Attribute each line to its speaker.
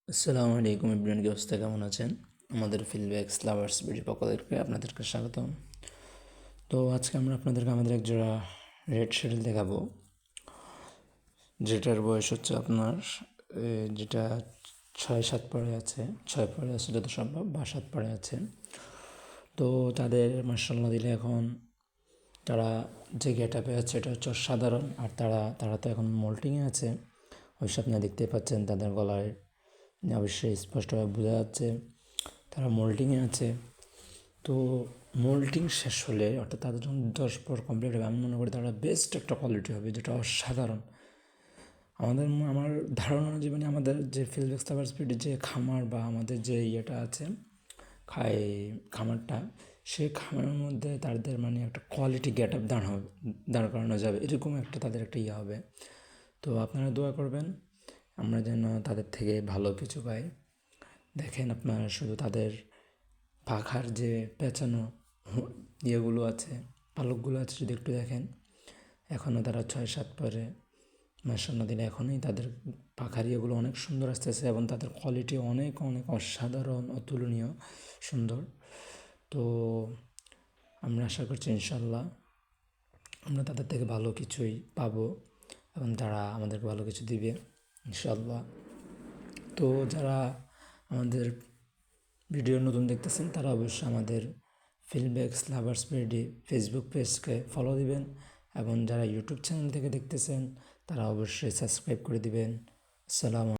Speaker 1: আসসালামু আলাইকুম ইব্রাহিম, কি অবস্থা, কেমন আছেন? আমাদের ফিলব্যাক্স লাভার্স বিডি পক্ষ থেকে আপনাদেরকে স্বাগতম। তো আজকে আমরা আপনাদেরকে আমাদের এক জোড়া রেড শিডল দেখাবো, যেটার বয়স হচ্ছে আপনার যেটা 6-7 পরে আছে, 6 পরে আছে যত সম্ভব, বা 7 পরে আছে। তো তাদের মার্শাল্লাহ দিলে এখন তারা যে গেট আপে আছে এটা হচ্ছে অসাধারণ। আর তারা তো এখন মোল্টিংয়ে আছে, ওই আপনি দেখতে পাচ্ছেন তাদের গলায় অবশ্যই স্পষ্টভাবে বোঝা যাচ্ছে তারা মোল্টিংয়ে আছে। তো মোল্টিং শেষ হলে অর্থাৎ তাদের যখন 10 পর কমপ্লিট হবে, আমি মনে করি তারা বেস্ট একটা কোয়ালিটি হবে, যেটা অসাধারণ। আমার ধারণা জীবনে আমাদের যে ফিলব্যাক্স লাভার স্পিডের যে খামার বা আমাদের যে ইয়েটা আছে, খাই খামারটা, সেই খামারের মধ্যে তাদের মানে একটা কোয়ালিটি গেট আপ দাঁড় করানো যাবে, এরকম একটা তাদের একটা ইয়ে হবে। তো আপনারা দোয়া করবেন আমরা যেন তাদের থেকে ভালো কিছু পাই। দেখেন আপনারা শুধু তাদের পাখার যে পেঁচানো ইয়েগুলো আছে, পালকগুলো আছে, যদি একটু দেখেন, এখনও তারা 6-7 পরে মাশাআল্লাহ দিলে এখনই তাদের পাখার ইয়েগুলো অনেক সুন্দর আসতেছে এবং তাদের কোয়ালিটি অনেক অনেক অসাধারণ, অতুলনীয় সুন্দর। তো আমরা আশা করছি ইনশাল্লাহ আমরা তাদের থেকে ভালো কিছুই পাবো এবং তারা আমাদেরকে ভালো কিছু দিবে ইনশাল্লাহ। তো যারা আমাদের ভিডিও নতুন দেখতেছেন তারা অবশ্যই আমাদের ফিলব্যাক্স লাভার্স বিডি ফেসবুক পেজকে ফলো দিবেন, এবং যারা ইউটিউব চ্যানেল থেকে দেখতেছেন তারা অবশ্যই সাবস্ক্রাইব করে দিবেন। আসসালামু